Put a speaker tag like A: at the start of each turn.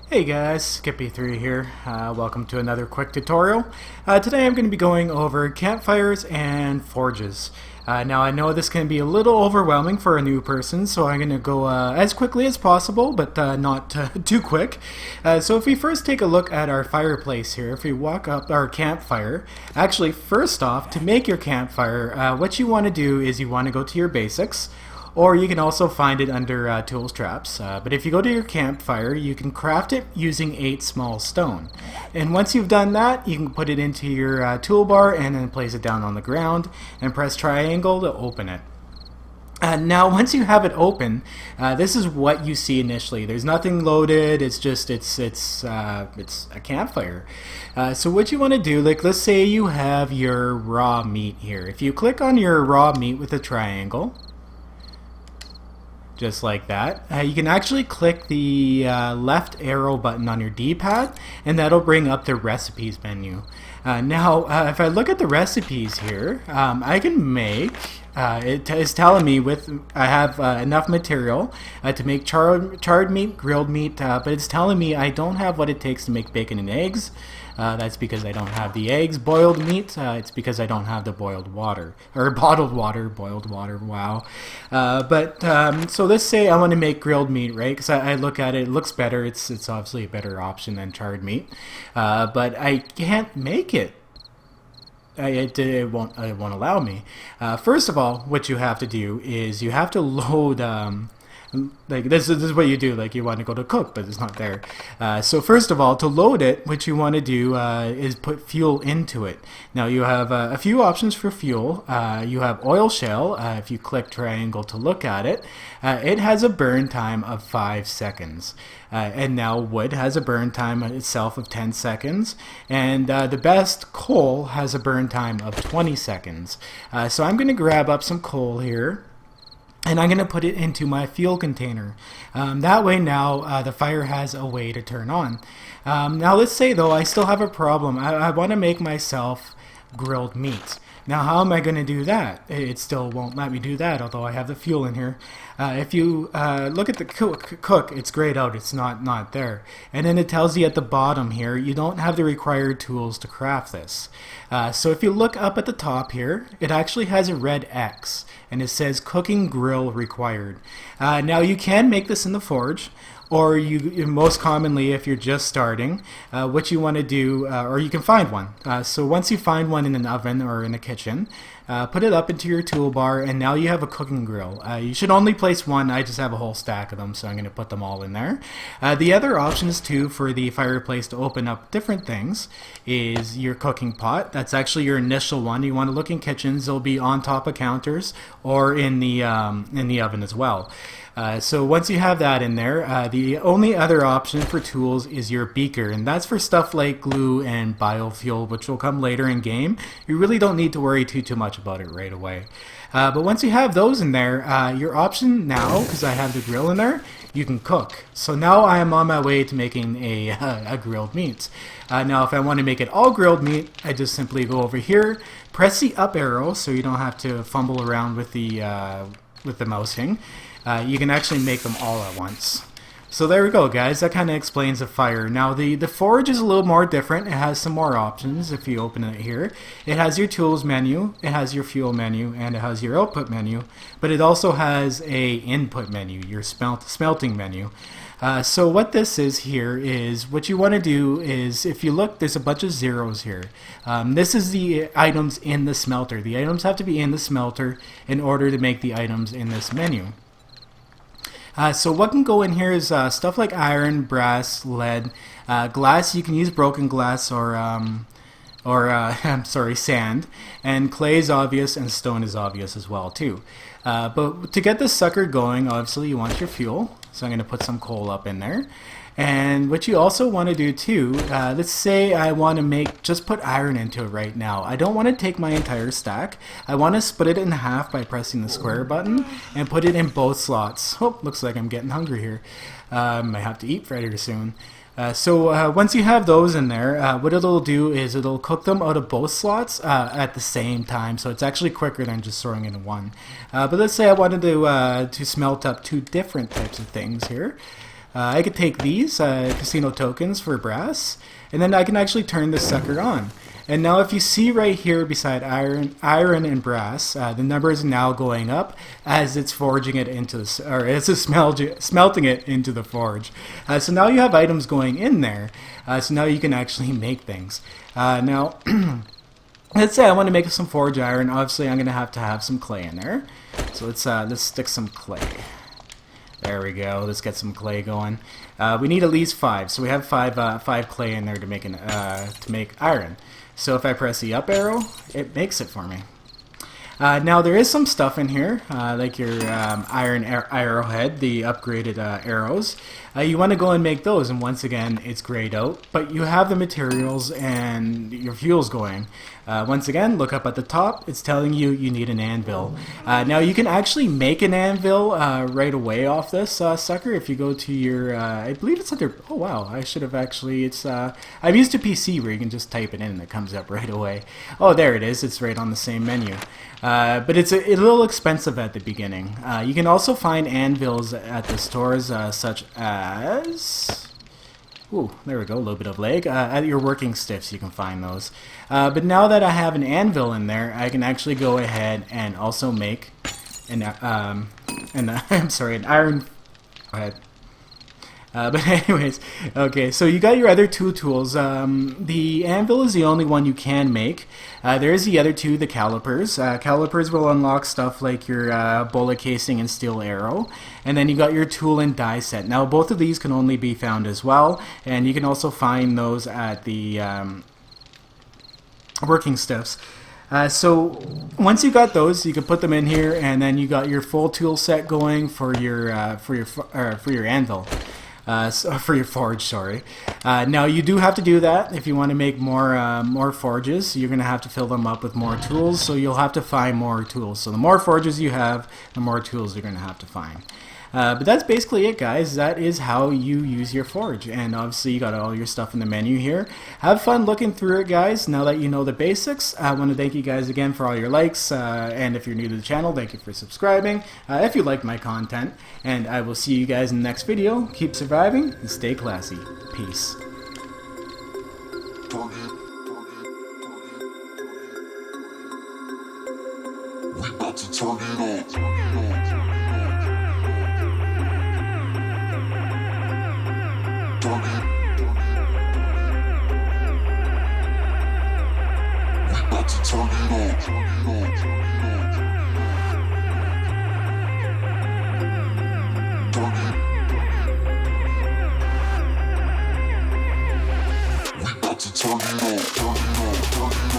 A: Hey guys, ps4 here. Welcome to another quick tutorial. Today I'm going to be going over campfires and forges. Now I know this can be a little overwhelming for a new person, so I'm going to go as quickly as possible, but not too quick. So if we first take a look at our fireplace here, if we walk up our campfire, actually first off, to make your campfire, what you want to do is you want to go to your basics. Or you can also find it under tools traps. But if you go to your campfire, you can craft it using 8 small stone. And once you've done that, you can put it into your toolbar and then place it down on the ground and press triangle to open it. Now, once you have it open, this is what you see initially. There's nothing loaded. It's just it's a campfire. So what you want to do, like let's say you have your raw meat here. If you click on your raw meat with a triangle, just like that. You can actually click the left arrow button on your D-pad and that'll bring up the recipes menu. Now if I look at the recipes here, I can make, it is telling me I have enough material to make charred meat, grilled meat, but it's telling me I don't have what it takes to make bacon and eggs. That's because I don't have the eggs. Boiled meat, it's because I don't have the boiled water. Or bottled water, boiled water, wow. So let's say I want to make grilled meat, right? Because I look at it, it looks better. It's obviously a better option than charred meat. But I can't make it. It won't allow me. First of all, what you have to do is you have to load... like this is what you do. Like you want to go to cook, but it's not there. So first of all, to load it, what you want to do is put fuel into it. Now you have a few options for fuel. You have oil shale. If you click triangle to look at it, it has a burn time of 5 seconds. And now wood has a burn time itself of 10 seconds. And the best coal has a burn time of 20 seconds. So I'm going to grab up some coal here. And I'm going to put it into my fuel container. That way now the fire has a way to turn on. Now let's say though I still have a problem. I want to make myself grilled meat. Now how am I going to do that? It still won't let me do that, although I have the fuel in here. If you look at the cook, it's grayed out, it's not there. And then it tells you at the bottom here, you don't have the required tools to craft this. So if you look up at the top here, it actually has a red X, and it says cooking grill required. Now you can make this in the forge, or you most commonly, if you're just starting, what you want to do, or you can find one. So once you find one in an oven or in a kitchen, put it up into your toolbar, and now you have a cooking grill. You should only place one. I just have a whole stack of them, so I'm going to put them all in there. The other options too for the fireplace to open up different things is your cooking pot. That's actually your initial one. You want to look in kitchens. They'll be on top of counters or in the oven as well. So once you have that in there, the only other option for tools is your beaker, and that's for stuff like glue and biofuel, which will come later in game. You really don't need to worry too much about it right away. But once you have those in there, your option now, because I have the grill in there, you can cook. So now I am on my way to making a grilled meat. Now if I want to make it all grilled meat, I just simply go over here, press the up arrow so you don't have to fumble around with the mousing. You can actually make them all at once. So there we go, guys. That kind of explains the fire. Now the forge is a little more different. It has some more options. If you open it here, it has your tools menu, it has your fuel menu, and it has your output menu. But it also has a input menu, your smelting menu. So what this is here is what you want to do is, if you look, there's a bunch of zeros here. This is the items in the smelter. The items have to be in the smelter in order to make the items in this menu. So what can go in here is stuff like iron, brass, lead, glass. You can use broken glass or I'm sorry, sand. And clay is obvious, and stone is obvious as well too. But to get this sucker going, obviously you want your fuel. So I'm going to put some coal up in there. And what you also want to do too, let's say I want to just put iron into it right now. I don't want to take my entire stack. I want to split it in half by pressing the square button and put it in both slots. Oh, looks like I'm getting hungry here. I might have to eat Freddy soon. So once you have those in there, what it'll do is it'll cook them out of both slots at the same time. So it's actually quicker than just throwing it in one. But let's say I wanted to smelt up 2 different types of things here. I could take these casino tokens for brass, and then I can actually turn this sucker on. And now if you see right here beside iron and brass, the number is now going up as it's forging it into the, or as it's smelting it into the forge. So now you have items going in there. So now you can actually make things. Now, let's say I want to make some forge iron. Obviously, I'm going to have some clay in there. So let's stick some clay. There we go. Let's get some clay going. We need at least 5, so we have five clay in there to make iron. So if I press the up arrow, it makes it for me. Now there is some stuff in here, like your iron arrowhead, the upgraded arrows. You want to go and make those, and once again, it's grayed out, but you have the materials and your fuel's going. Once again, look up at the top, it's telling you you need an anvil. Now you can actually make an anvil right away off this sucker if you go to your, I believe it's under, oh wow, I should have actually, I've used a PC where you can just type it in and it comes up right away. Oh, there it is, it's right on the same menu. But it's a little expensive at the beginning. You can also find anvils at the stores such as... Ooh, there we go, a little bit of lag. At your working stiffs you can find those. But now that I have an anvil in there, I can actually go ahead and also make an I'm sorry, an iron... Go ahead. But anyways, okay, so you got your other two tools. The anvil is the only one you can make. There's the other two, the calipers. Calipers will unlock stuff like your bullet casing and steel arrow. And then you got your tool and die set. Now both of these can only be found as well, and you can also find those at the working stiffs. So once you got those, you can put them in here, and then you got your full tool set going for your anvil. For your forge, sorry. Now you do have to do that if you want to make more forges. You're going to have to fill them up with more tools, so you'll have to find more tools. So the more forges you have, the more tools you're going to have to find. But that's basically it, guys. That is how you use your forge, and obviously you got all your stuff in the menu here. Have fun looking through it, guys. Now that you know the basics, I want to thank you guys again for all your likes, and if you're new to the channel, thank you for subscribing if you like my content, and I will see you guys in the next video. Keep surviving and stay classy. Peace.
B: We about to turn it on. Turn it on.